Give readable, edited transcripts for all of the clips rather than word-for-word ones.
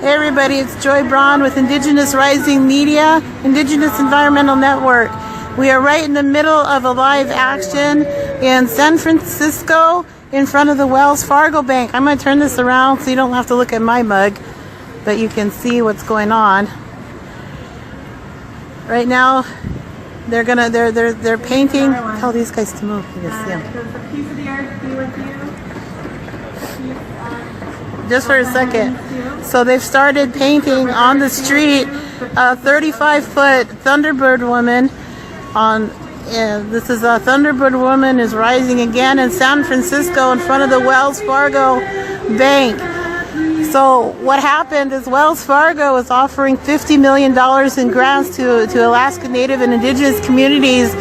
Hey everybody, it's Joy Braun with Indigenous Rising Media, Indigenous Environmental Network. We are right in the middle of a live action in San Francisco in front of the Wells Fargo Bank. I'm going to turn this around so you don't have to look at my mug, but you can see what's going on. Right now, they're painting. Tell these guys to move. You can see them. Does the piece of the art be with you? Just for a second. So they've started painting on the street a 35-foot Thunderbird Woman. This is a Thunderbird Woman is rising again in San Francisco in front of the Wells Fargo Bank. So what happened is Wells Fargo is offering $50 million in grants to Alaska Native and Indigenous communities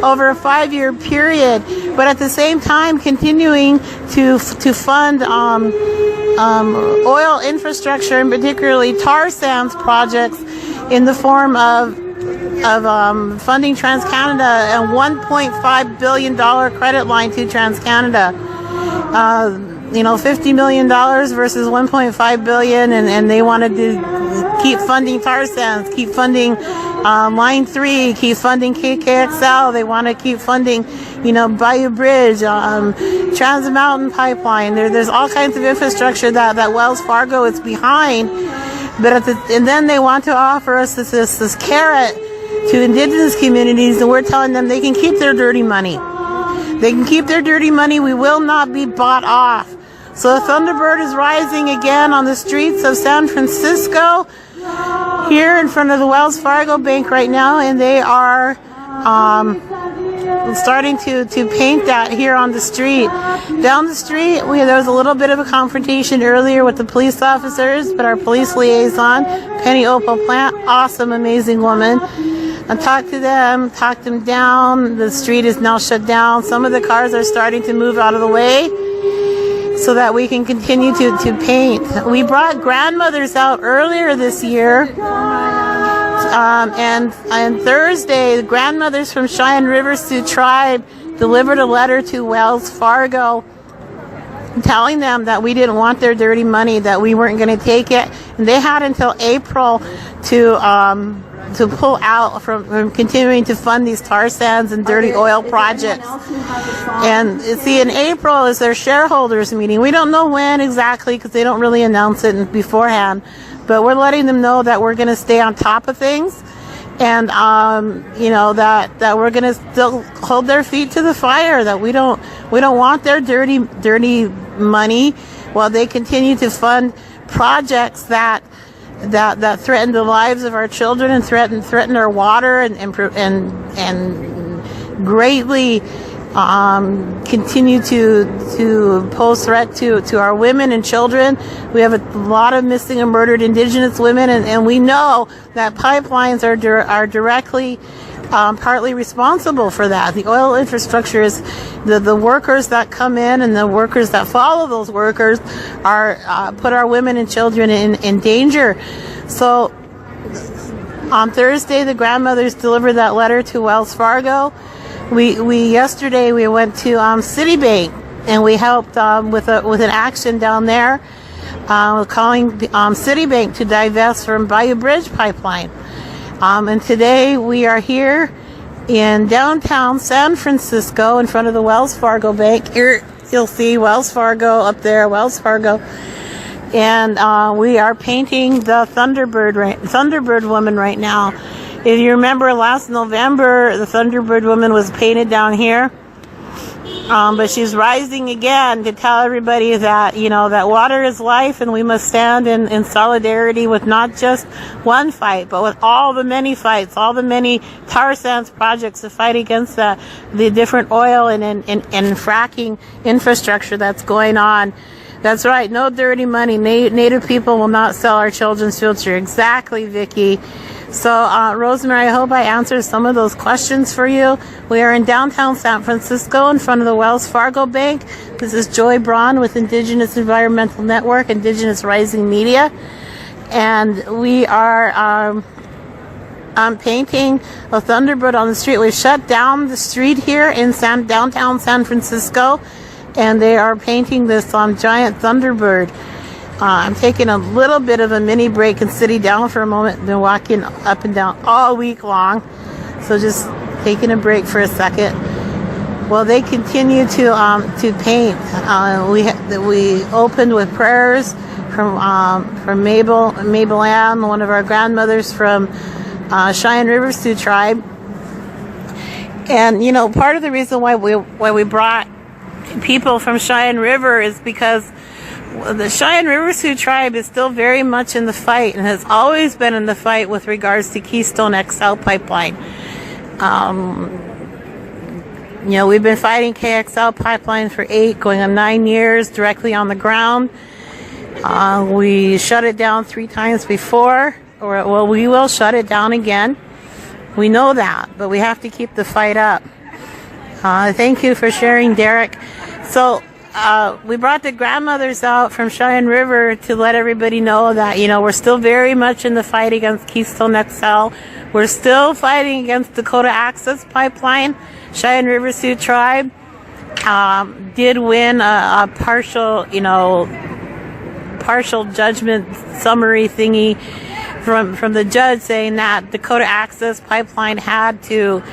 over a 5-year period, but at the same time continuing to fund oil infrastructure, and particularly tar sands projects, in the form of funding TransCanada and $1.5 billion credit line to TransCanada. $50 million versus $1.5 billion, and they wanted to keep funding tar sands, keep funding Line 3, keep funding KKXL. They want to keep funding, Bayou Bridge, Trans Mountain Pipeline. There's all kinds of infrastructure that Wells Fargo is behind. But and then they want to offer us this carrot to Indigenous communities, and we're telling them they can keep their dirty money. They can keep their dirty money. We will not be bought off. So Thunderbird is rising again on the streets of San Francisco, here in front of the Wells Fargo Bank right now, and they are starting to paint that here on the street. Down the street, there was a little bit of a confrontation earlier with the police officers, but our police liaison, Penny Opal Plant, awesome, amazing woman, and talked them down. The street is now shut down. Some of the cars are starting to move out of the way so that we can continue to paint. We brought grandmothers out earlier this year, and on Thursday, the grandmothers from Cheyenne River Sioux Tribe delivered a letter to Wells Fargo telling them that we didn't want their dirty money, that we weren't going to take it, and they had until April to pull out from continuing to fund these tar sands and dirty oil projects. And see, in April is their shareholders meeting. We don't know when exactly because they don't really announce it beforehand, but we're letting them know that we're going to stay on top of things, and that we're going to still hold their feet to the fire, that we don't want their dirty money while they continue to fund projects that threaten the lives of our children and threaten our water and greatly continue to pose threat to our women and children. We have a lot of missing and murdered Indigenous women, and we know that pipelines are directly partly responsible for that. The oil infrastructure is the workers that come in, and the workers that follow those workers are put our women and children in danger. So on Thursday, the grandmothers delivered that letter to Wells Fargo. Yesterday we went to Citibank, and we helped with an action down there, calling Citibank to divest from Bayou Bridge pipeline. And today we are here in downtown San Francisco in front of the Wells Fargo Bank. Here you'll see Wells Fargo up there, Wells Fargo. And we are painting the Thunderbird Woman right now. If you remember last November, the Thunderbird Woman was painted down here. But she's rising again to tell everybody that, that water is life, and we must stand in solidarity with not just one fight, but with all the many fights, all the many tar sands projects to fight against the different oil and fracking infrastructure that's going on. That's right, no dirty money. Native people will not sell our children's future. Exactly, Vicki. So, Rosemary, I hope I answered some of those questions for you. We are in downtown San Francisco in front of the Wells Fargo Bank. This is Joy Braun with Indigenous Environmental Network, Indigenous Rising Media. And we are painting a Thunderbird on the street. We've shut down the street here in downtown San Francisco, and they are painting this giant Thunderbird. I'm taking a little bit of a mini break and sitting down for a moment. Been walking up and down all week long, so just taking a break for a second. Well, they continue to paint. We opened with prayers from Mabel Ann, one of our grandmothers from Cheyenne River Sioux tribe. And you know, part of the reason why we brought people from Cheyenne River is because the Cheyenne River Sioux tribe is still very much in the fight and has always been in the fight with regards to Keystone XL pipeline. You know, we've been fighting KXL pipeline for 8 going on 9 years directly on the ground. We shut it down 3 times before, well, we will shut it down again. We know that, but we have to keep the fight up. Thank you for sharing, Derek. So we brought the grandmothers out from Cheyenne River to let everybody know that, you know, we're still very much in the fight against Keystone XL. We're still fighting against Dakota Access Pipeline. Cheyenne River Sioux tribe did win a partial judgment summary thingy from the judge, saying that Dakota Access Pipeline had to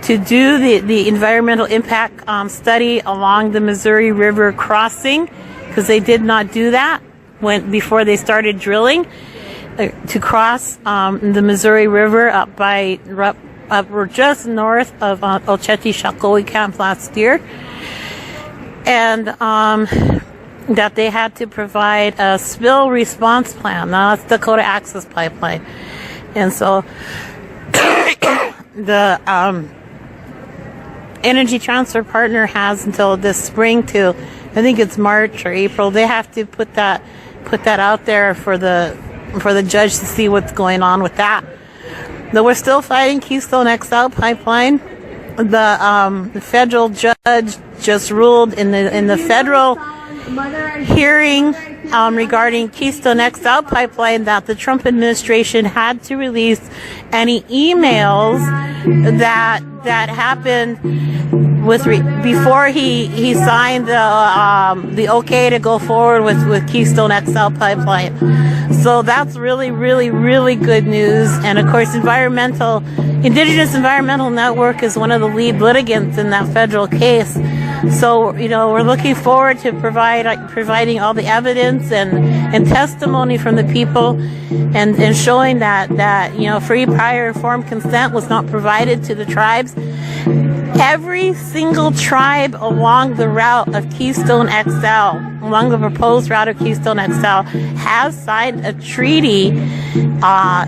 do the environmental impact study along the Missouri River crossing, because they did not do that before they started drilling to cross the Missouri River up just north of Oceti-Shakoi Camp last year, and that they had to provide a spill response plan. Now that's Dakota Access Pipeline, and so the Energy Transfer Partner has until this spring to, I think it's March or April. They have to put that out there for the judge to see what's going on with that. Though we're still fighting Keystone XL pipeline. The federal judge just ruled in the federal hearing regarding Keystone XL pipeline that the Trump administration had to release any emails that happened before he signed the okay to go forward with Keystone XL pipeline. So that's really, really, really good news. And of course, Indigenous Environmental Network is one of the lead litigants in that federal case. So, you know, we're looking forward to providing all the evidence and testimony from the people and showing that, you know, free, prior, informed consent was not provided to the tribes. Every single tribe along the route of Keystone XL, along the proposed route of Keystone XL, has signed a treaty,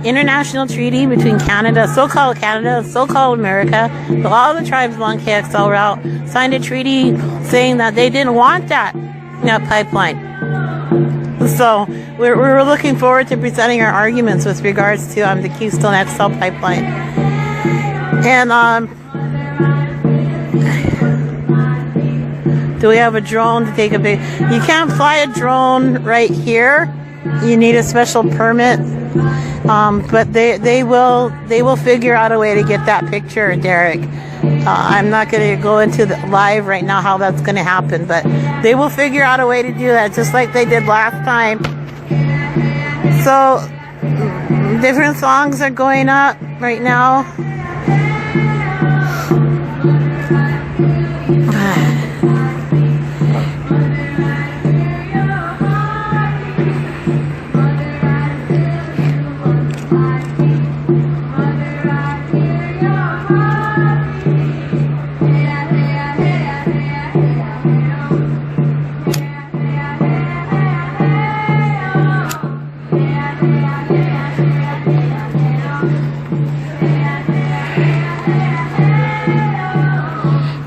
international treaty between so-called America, but all the tribes along KXL route signed a treaty saying that they didn't want that pipeline. So we're looking forward to presenting our arguments with regards to the Keystone XL pipeline. And do we have a drone to take a big? You can't fly a drone right here. You need a special permit. But they will figure out a way to get that picture, Derek. I'm not going to go into the live right now how that's going to happen, but they will figure out a way to do that, just like they did last time. So different songs are going up right now.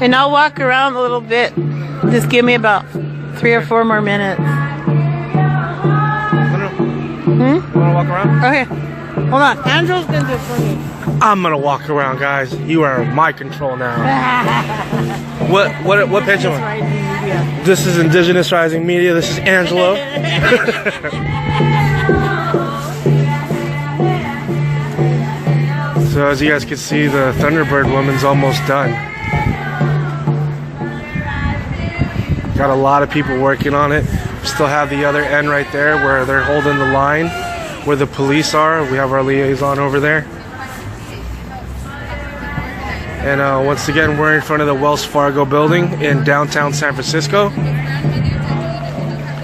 And I'll walk around a little bit. Just give me about 3 or 4 more minutes. You want to walk around? Okay. Hold on. Andrew's going to do it for me. I'm going to walk around, guys. You are in my control now. What page am I? This is Indigenous Rising Media. This is Angelo. So as you guys can see, the Thunderbird Woman's almost done. Got a lot of people working on it. Still have the other end right there where they're holding the line, where the police are. We have our liaison over there. And once again, we're in front of the Wells Fargo building in downtown San Francisco.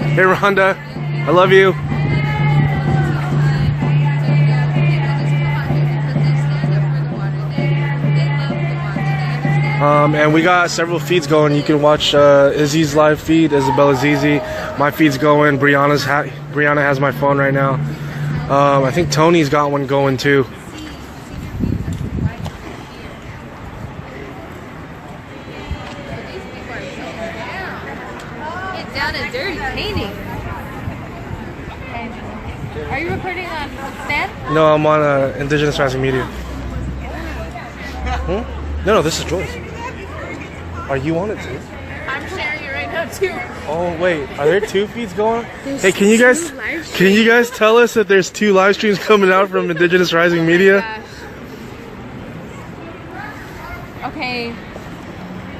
Hey Rhonda, I love you. And we got several feeds going. You can watch Izzy's live feed, Isabella's Izzy. My feed's going. Brianna has my phone right now. I think Tony's got one going too. Get down and dirty painting. Are you recording on Stan? No, I'm on Indigenous Rising Media. No, this is Joyce. Are you on it too? I'm sharing it right now too. Oh wait, are there two feeds going? Hey, can you guys tell us that there's two live streams coming out from Indigenous Rising Media? Okay,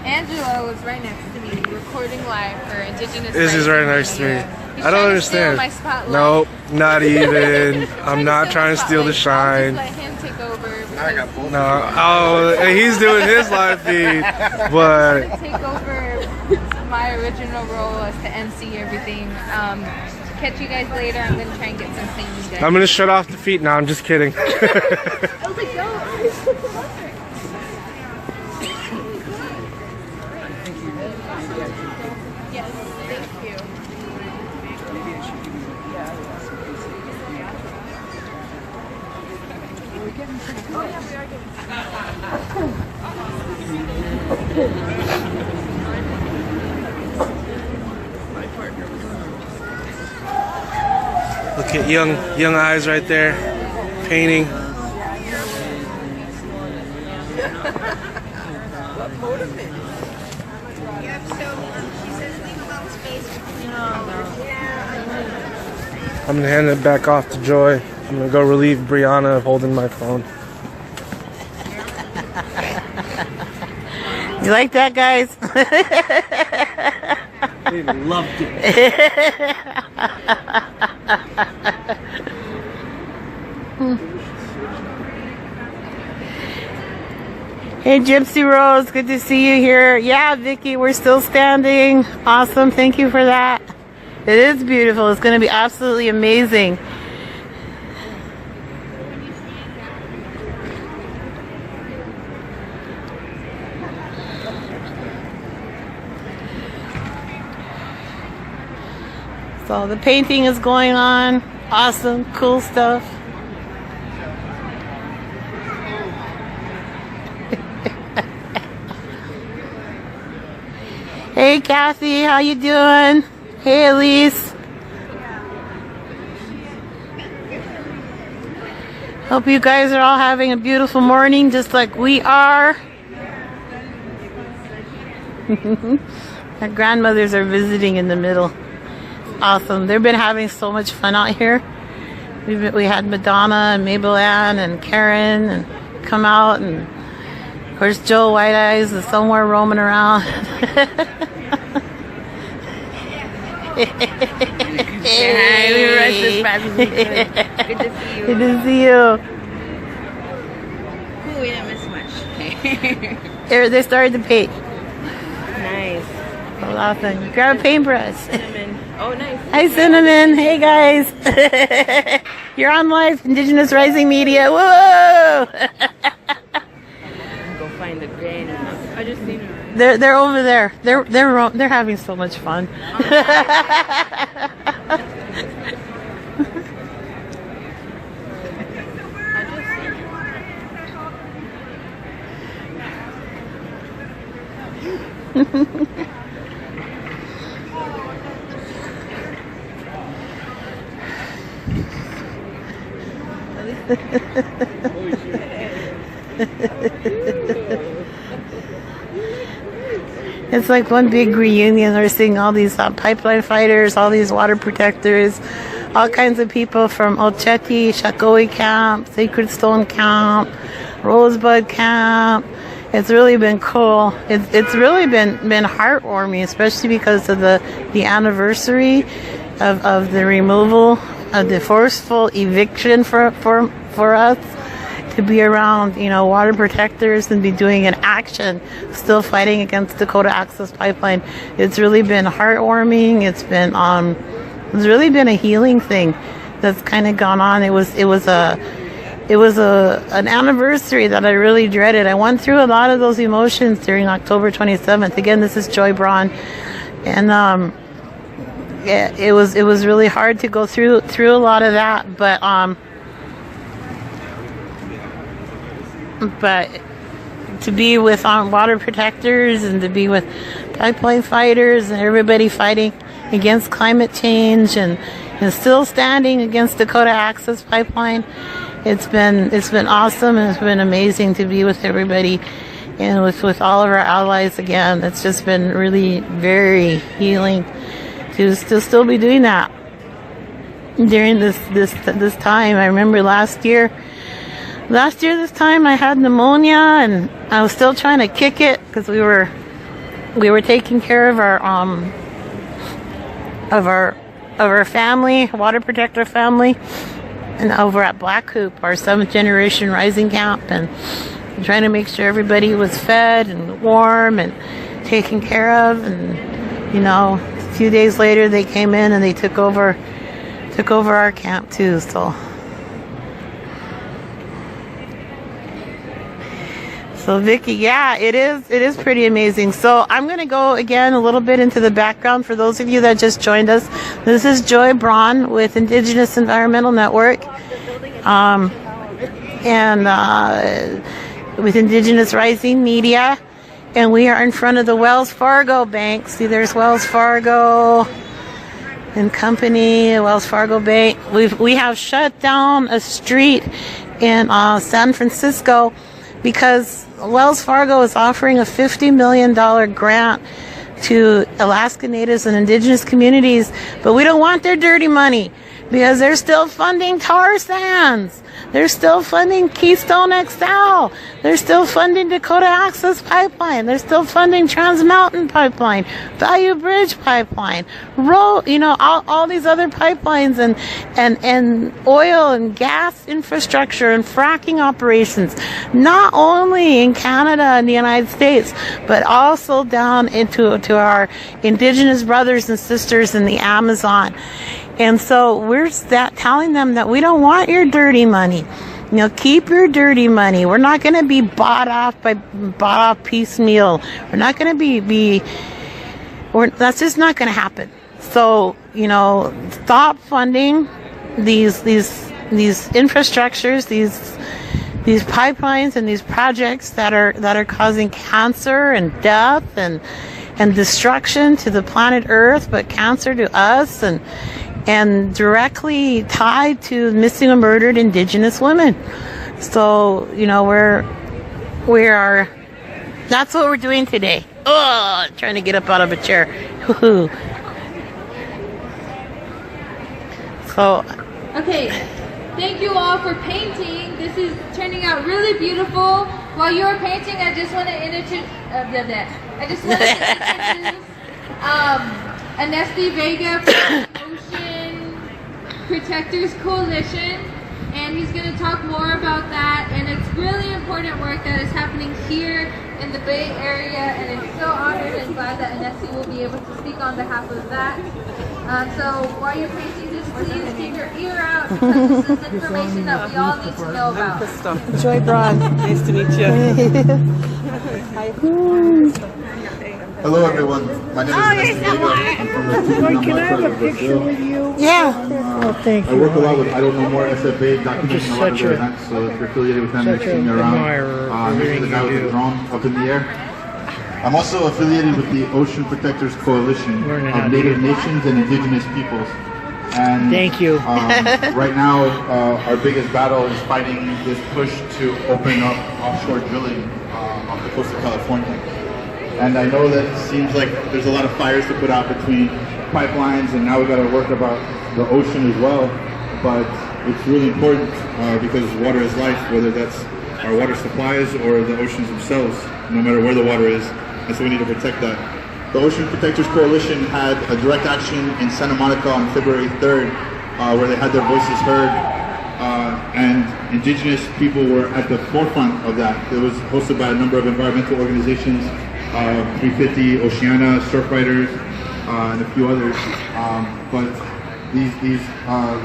Angela was right next to me recording live for Indigenous. This is right next to me. I don't understand. My spotlight. Nope, not even. I'm not trying to steal the shine. Just let him take over. No, oh, he's doing his live feed, but Take over my original role as to MC everything. Catch you guys later. I'm gonna try and get some things done. I'm gonna shut off the feed now. I'm just kidding. I was like, no. Yes, thank you. Look at young eyes right there, painting. I'm gonna hand it back off to Joy. I'm gonna go relieve Brianna of holding my phone. You like that, guys? They loved it. Hey, Gypsy Rose, good to see you here. Yeah, Vicky, we're still standing. Awesome, thank you for that. It is beautiful. It's going to be absolutely amazing. So the painting is going on. Awesome, cool stuff. Hey Kathy, how you doing? Hey Elise. Hope you guys are all having a beautiful morning just like we are. Our grandmothers are visiting in the middle. Awesome. They've been having so much fun out here. We had Madonna and Mabel Ann and Karen and come out, and of course Joe White Eyes is somewhere roaming around. Hey, we rushed as fast as we could. Good to see you. Good to see you. Ooh, we didn't miss much. They started to paint. Nice. A lot of things. Grab a paintbrush. Cinnamon. Oh, nice. Hi, Cinnamon. Hey, guys. You're on live, Indigenous Rising Media. Whoa! Go find the granny. I just seen her. They're over there. They're having so much fun. It's like one big reunion. We're seeing all these pipeline fighters, all these water protectors, all kinds of people from Ocheti, Shakoi Camp, Sacred Stone Camp, Rosebud Camp. it's really been cool. It's really been heartwarming, especially because of the anniversary of the removal of the forceful eviction for us, to be around, water protectors and be doing an action, still fighting against Dakota Access Pipeline. It's really been heartwarming. It's really been a healing thing that's kind of gone on. It was an anniversary that I really dreaded. I went through a lot of those emotions during October 27th. Again, this is Joy Braun, and it was really hard to go through a lot of that, but to be with water protectors and to be with pipeline fighters and everybody fighting against climate change and still standing against Dakota Access Pipeline, it's been awesome, and it's been amazing to be with everybody and with all of our allies again. It's just been really very healing to still be doing that during this time. I remember last year this time I had pneumonia, and I was still trying to kick it because we were taking care of our family, water protector family, and over at Black Hoop, our 7th generation rising camp, and trying to make sure everybody was fed and warm and taken care of. And a few days later they came in and they took over our camp too. So Vicky, yeah, it is pretty amazing. So I'm going to go again a little bit into the background for those of you that just joined us. This is Joy Braun with Indigenous Environmental Network, and with Indigenous Rising Media, and we are in front of the Wells Fargo Bank. See, there's Wells Fargo and Company, Wells Fargo Bank. We have shut down a street in San Francisco because Wells Fargo is offering a $50 million grant to Alaska Natives and Indigenous communities, but we don't want their dirty money because they're still funding tar sands. They're still funding Keystone XL. They're still funding Dakota Access Pipeline. They're still funding Trans Mountain Pipeline, Value Bridge Pipeline, all these other pipelines and oil and gas infrastructure and fracking operations, not only in Canada and the United States, but also down to our Indigenous brothers and sisters in the Amazon. And so we're telling them that we don't want your dirty money. Keep your dirty money. We're not going to be bought off piecemeal. We're not going to that's just not going to happen. So, stop funding these infrastructures, these pipelines and these projects that are causing cancer and death and destruction to the planet Earth, but cancer to us and directly tied to missing and murdered Indigenous women. So, we are, that's what we're doing today. Oh, trying to get up out of a chair. So, okay, thank you all for painting. This is turning out really beautiful. While you were painting, I just want to introduce Anesti Vega from Ocean Protectors Coalition, and he's going to talk more about that. And it's really important work that is happening here in the Bay Area, and I'm so honored and glad that Anesti will be able to speak on behalf of that. So while you're painting this, please keep your ear out, because this is information that we all need to know about. Joy Braun. Nice to meet you. Hello everyone, my name is Vega. I'm from the Can I have a picture with you? Yeah. Thank I you. work a lot with I Don't Know More SFA, documenting a lot of their events, so if you're affiliated with them, you've seen me around. I'm usually the guy with the drone up in the air. I'm also affiliated with the Ocean Protectors Coalition of Native Nations and Indigenous Peoples. And Thank you. Right now, our biggest battle is fighting this push to open up offshore drilling off the coast of California. And I know that it seems like there's a lot of fires to put out between pipelines, and now we've got to work about the ocean as well. But it's really important because water is life, whether that's our water supplies or the oceans themselves, no matter where the water is, and so we need to protect that. The Ocean Protectors Coalition had a direct action in Santa Monica on February 3rd, where they had their voices heard, and indigenous people were at the forefront of that. It was hosted by a number of environmental organizations, 350, Oceana, Surfriders, and a few others. But these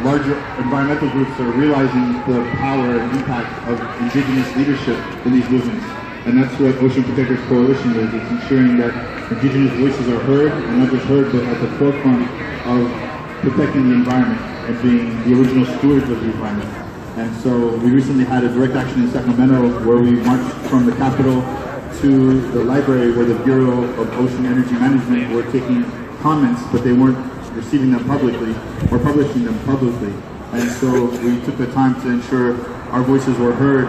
larger environmental groups are realizing the power and impact of indigenous leadership in these movements. And that's what Ocean Protectors Coalition is. It's ensuring that indigenous voices are heard, and not just heard, but at the forefront of protecting the environment and being the original stewards of the environment. And so we recently had a direct action in Sacramento where we marched from the Capitol to the library where the Bureau of Ocean Energy Management were taking comments, but they weren't receiving them publicly or publishing them publicly. And so we took the time to ensure our voices were heard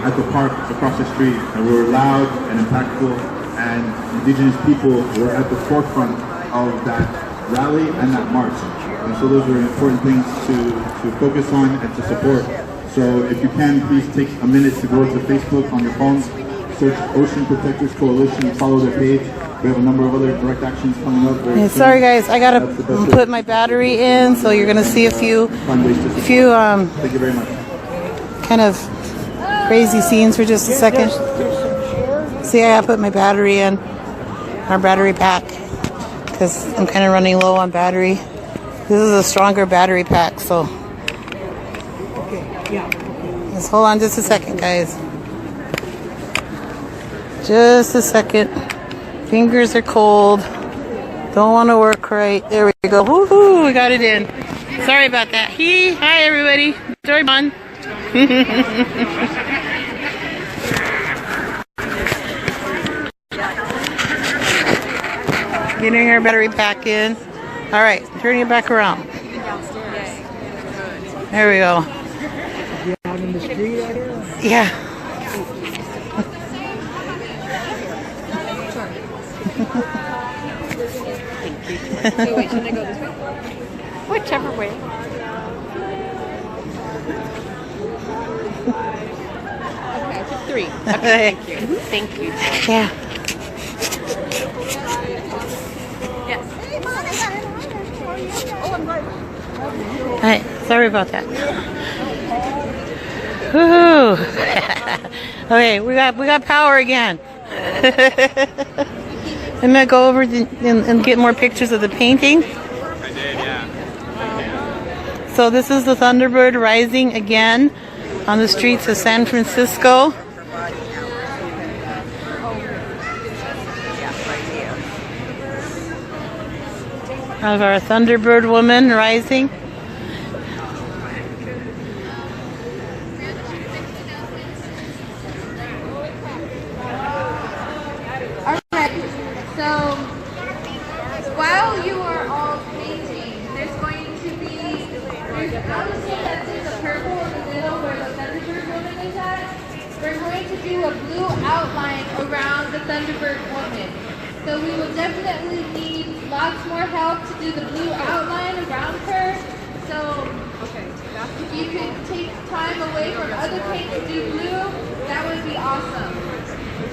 at the park across the street, and we were loud and impactful, and indigenous people were at the forefront of that rally and that march. And so those are important things to focus on and to support. So if you can, please take a minute to go to Facebook on your phones, search Ocean Protectors Coalition, follow their page. We have a number of other direct actions coming up. Hey, sorry guys, I gotta put my battery in, so you're gonna see a few Thank you very much. kind of crazy scenes for just a second. See, I gotta put my battery in, our battery pack, because I'm kind of running low on battery. This is a stronger battery pack, so just hold on just a second, guys. Just a second. Fingers are cold. Don't want to work right. There we go. Woohoo! We got it in. Sorry about that. Hi everybody. Joy Bond. Getting our battery pack in. All right, turning it back around. There we go. Out in the street out here? Yeah. So wait, should I go this way? Whichever way. Okay, I took 3. Okay, thank you. Thank you. Yeah. Yes. All right, sorry about that. Woohoo! Okay, we got power again. I'm gonna go over and get more pictures of the painting. I did, yeah. So this is the Thunderbird rising again on the streets of San Francisco. Of our Thunderbird Woman rising. So, while you are all painting, there's going to be, obviously that's in the purple in the middle where the Thunderbird Woman is at. We're going to do a blue outline around the Thunderbird Woman. So we will definitely need lots more help to do the blue outline around her. So, if you could take time away from other paint to do blue, that would be awesome.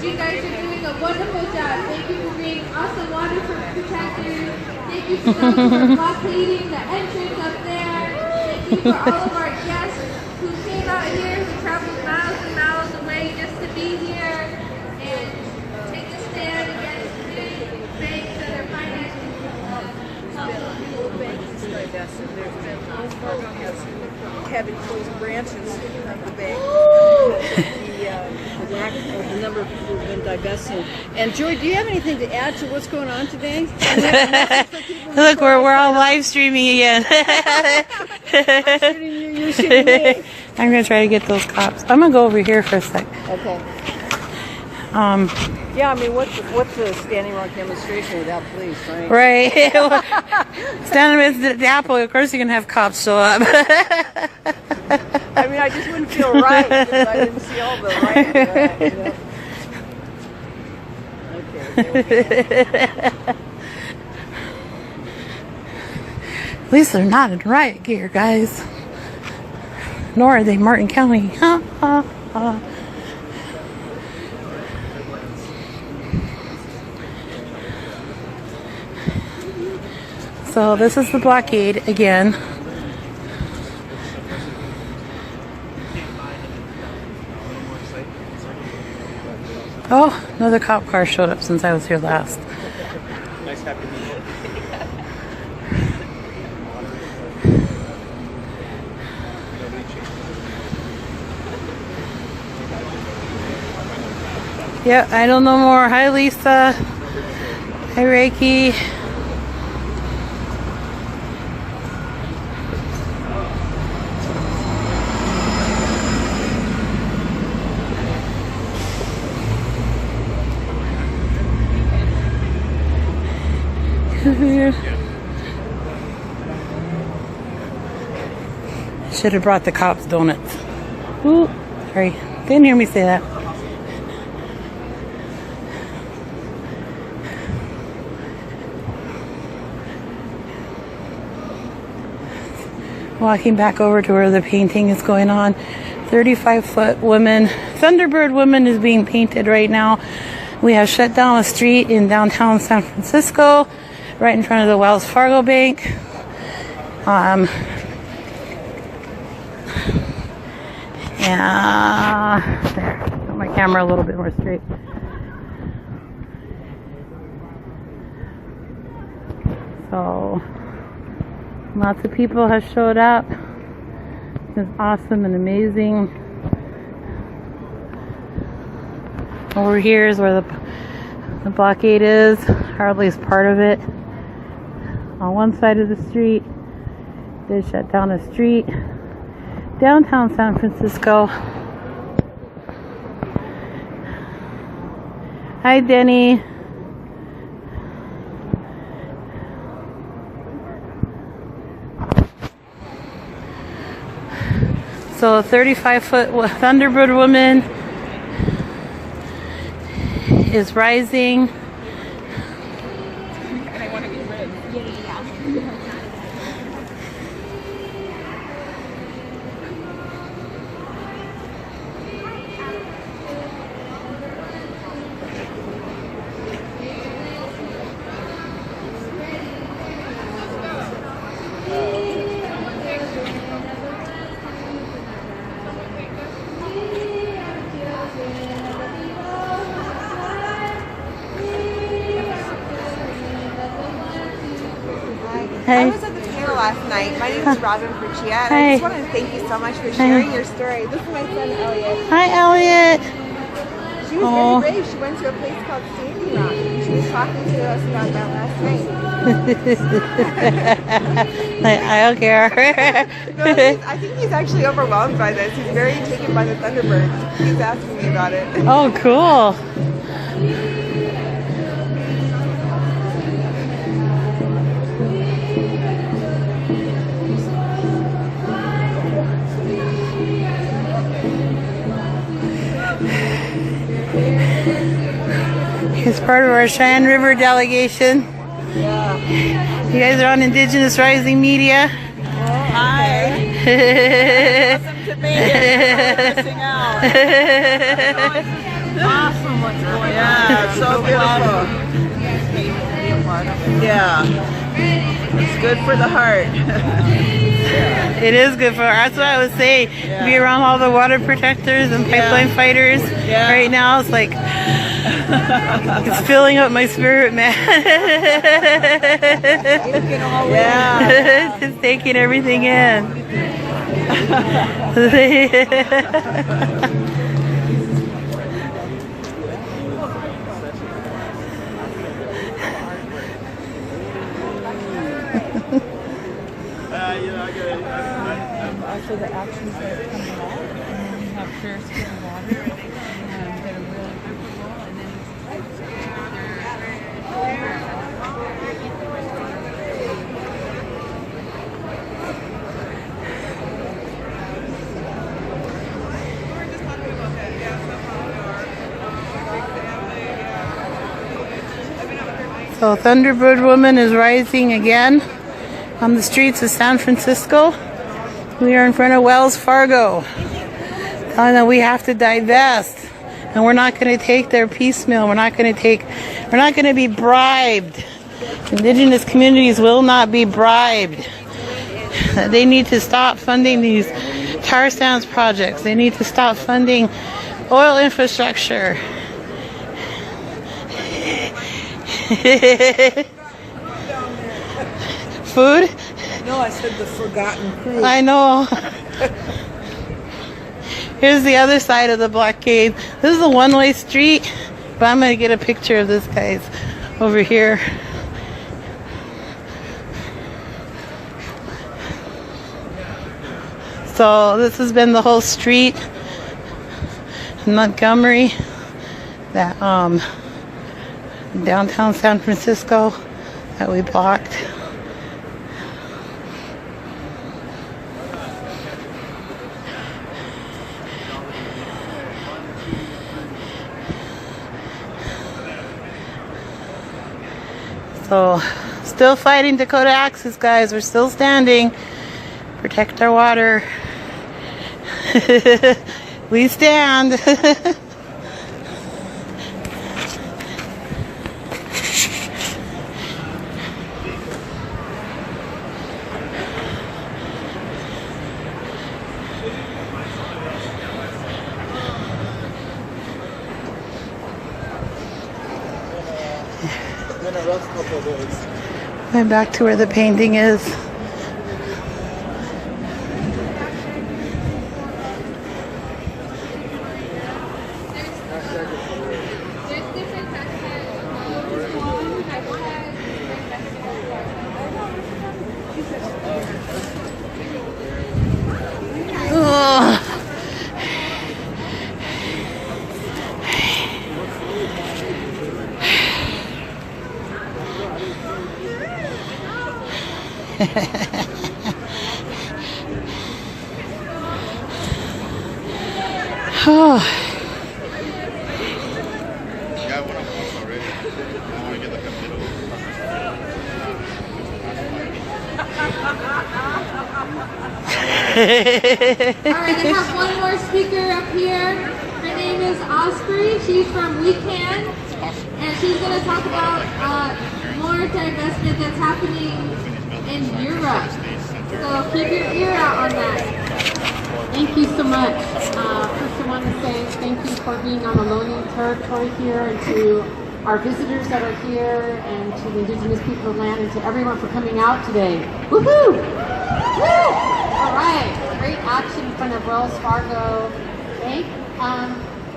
You guys are doing a wonderful job. Thank you for being awesome water protectors. Thank you for those who are blockading the entrance up there. Thank you for all of our guests who came out here, who traveled miles and miles away just to be here and take a stand against the banks that are financing Having closed branches of the bank. The lack of the number of people who've been divested. And Joy, do you have anything to add to what's going on today? Look, we're all live streaming again. I'm gonna try to get those cops. I'm gonna go over here for a sec. Okay. Yeah, I mean, what's the Standing Rock demonstration without police, right? Right. Standing with the Apple, of course you're gonna have cops show up. I mean, I just wouldn't feel right if I didn't see all the right. Okay. At least they're not in riot gear, guys. Nor are they Martin County. So this is the blockade again. Oh, another cop car showed up since I was here last. Nice happy meeting you. Yeah, I don't know more. Hi, Lisa. Hi, Reiki. Should have brought the cops donuts. Ooh, sorry. Didn't hear me say that. Walking back over to where the painting is going on. 35-foot woman. Thunderbird Woman is being painted right now. We have shut down a street in downtown San Francisco, right in front of the Wells Fargo Bank. There. Got my camera a little bit more straight. So, lots of people have showed up. It's awesome and amazing. Over here is where the blockade is, or at least part of it. On one side of the street, they shut down a street. Downtown San Francisco. Hi, Denny. So a 35-foot Thunderbird Woman is rising. I was at the panel last night. My name is Robin Perchia, and I just want to thank you so much for sharing your story. This is my son, Elliot. Hi, Elliot. She was very brave. She went to a place called Standing Rock. She was talking to us about that last night. I don't care. No, I think he's actually overwhelmed by this. He's very taken by the Thunderbirds. He's asking me about it. Oh, cool. He's part of our Cheyenne River delegation. Yeah. You guys are on Indigenous Rising Media. Hi. Awesome to meet you. Missing out. Awesome what's going on. Yeah, so beautiful. Yeah. It's good for the heart. It is good for that's what I was saying. Be around all the water protectors and pipeline fighters. Right now it's like it's filling up my spirit, man. It's taking everything in. Also the actions that are coming out, and then we have prayers for the water that are really comfortable, and then So Thunderbird Woman is rising again on the streets of San Francisco. We are in front of Wells Fargo. Telling them we have to divest. And we're not going to take their piecemeal. We're not going to be bribed Indigenous communities will not be bribed. They need to stop funding these tar sands projects. They need to stop funding oil infrastructure. Food? No, I said the forgotten crew. I know. Here's the other side of the blockade. This is a one-way street, but I'm going to get a picture of this guy's over here. So this has been the whole street in Montgomery, that downtown San Francisco that we blocked. So, still fighting Dakota Access, guys. We're still standing. Protect our water. We stand. I'm back to where the painting is. Oh. Alright, I have one more speaker up here. Her name is Osprey. She's from Weekend. And she's going to talk about more divestment that's happening in Europe. So keep your ear out on that. Thank you so much. First I want to say thank you for being on the Ohlone territory here, and to our visitors that are here, and to the indigenous people of the land, and to everyone for coming out today. Woohoo! Woo! All right, great action in front of Wells Fargo Bank.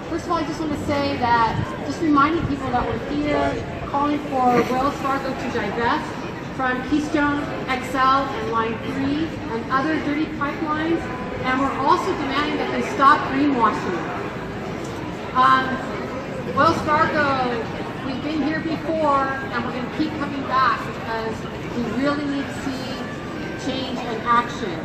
First of all, I just want to say that, just reminding people that we're here calling for Wells Fargo to divest from Keystone XL and Line 3 and other dirty pipelines, and we're also demanding that they stop greenwashing. Wells Fargo, we've been here before, and we're going to keep coming back because we really need to see change and action.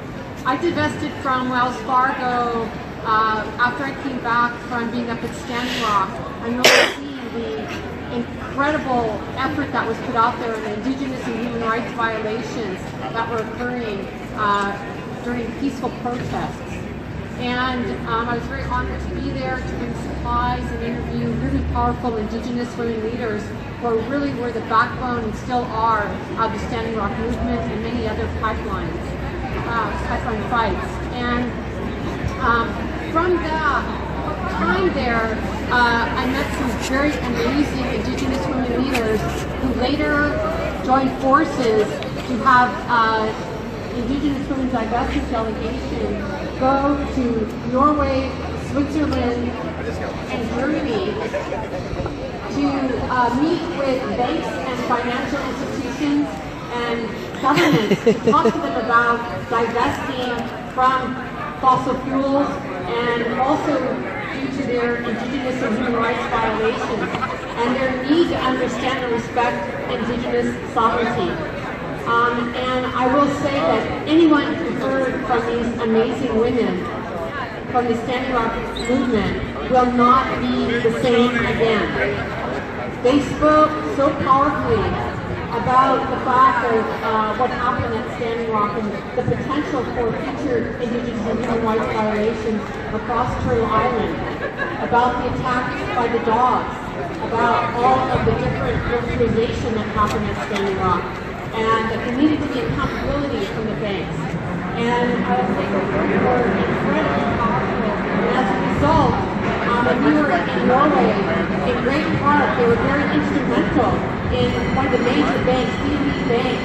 I divested from Wells Fargo after I came back from being up at Standing Rock. I know seeing the incredible effort that was put out there and the indigenous and human rights violations that were occurring during peaceful protests. And I was very honored to be there to bring supplies and interview really powerful indigenous women leaders who really were the backbone and still are of the Standing Rock movement and many other pipeline fights. And from that time there, I met some very amazing indigenous women leaders who later joined forces to have indigenous women divestment delegation go to Norway, Switzerland, and Germany to meet with banks and financial institutions and governments to talk to them about divesting from fossil fuels, and also due to their indigenous and human rights violations and their need to understand and respect indigenous sovereignty. And I will say that anyone who heard from these amazing women from the Standing Rock movement will not be the same again. They spoke so powerfully about the fact of what happened at Standing Rock and the potential for future indigenous and human rights violations across Turtle Island, about the attacks by the dogs, about all of the different militarization that happened at Standing Rock, and that there needed to be accountability from the banks. And I was thinking we were incredibly powerful. And as a result, when we were in Norway, in great part, they were very instrumental in one of the major banks, DNB Bank,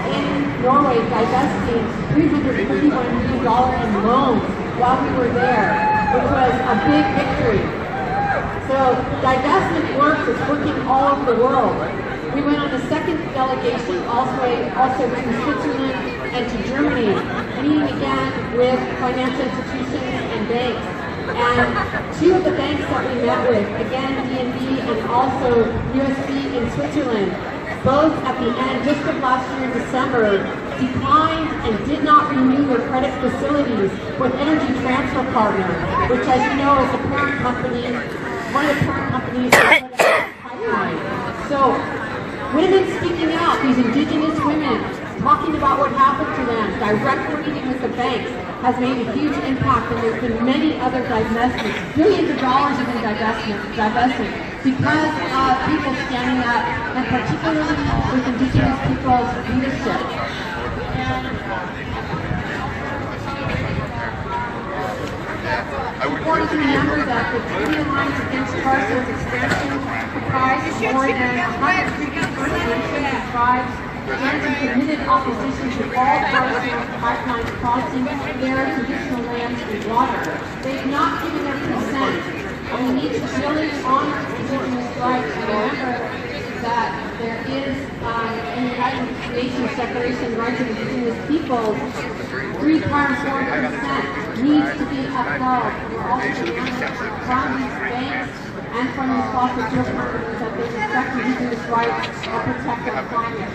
in Norway, divesting $331 million in loans while we were there, which was a big victory. So divestment works. It's working all over the world. We went on a second delegation also to Switzerland and to Germany, meeting again with financial institutions and banks. And two of the banks that we met with, again DNB and also USB in Switzerland, both at the end just of last year in December, declined and did not renew their credit facilities with Energy Transfer Partner, which, as you know, is the parent company, one of the parent companies that put out the pipeline. So, women speaking out, these indigenous women talking about what happened to them, directly meeting with the banks, has made a huge impact, and there's been many other divestments, billions of dollars have been divested because of people standing up, and particularly with indigenous people's leadership. Important to remember that the Treaty Alliance Against Carcino's expansion comprises more than 150 First Nations and tribes, and in committed opposition to all Carcino pipelines crossing their traditional lands and water. They've not given their consent, and we need to really honor indigenous rights and remember that there is in the United Nations Declaration of the Rights of Indigenous Peoples, 3 times more consent needs to be upheld. We're also demanding from these banks and from these fossil fuel companies that they respect indigenous rights and protect our climate.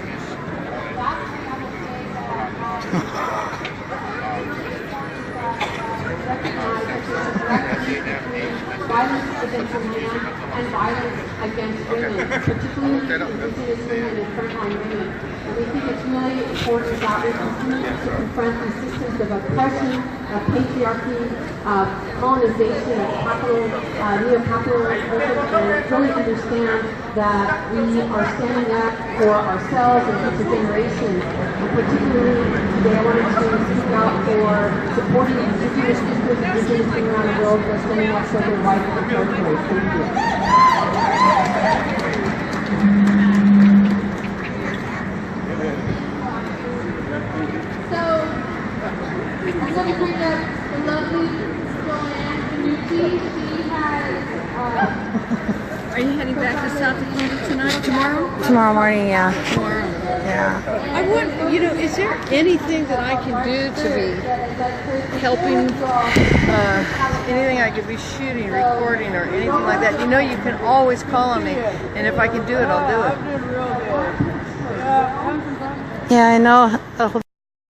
Recognize that there's a direct link between violence against the land and violence against women, particularly indigenous women and frontline women. And we think it's really important that we continue to confront these systems of oppression, of patriarchy, of colonization, of capital, neo-capitalism, and really understand that we are standing up for ourselves and future generations. And particularly today, I wanted to speak out for supporting indigenous people, indigenous women around the world who are standing up for their rights and territory. Thank you. So, I'm going to bring up the lovely Joanne Benucci. She has... Are you heading back to South Dakota tonight, tomorrow? Tomorrow morning, yeah. Tomorrow. Yeah. I want, is there anything that I can do to be helping, anything I could be shooting, recording, or anything like that? You can always call on me, and if I can do it, I'll do it. Yeah, I know.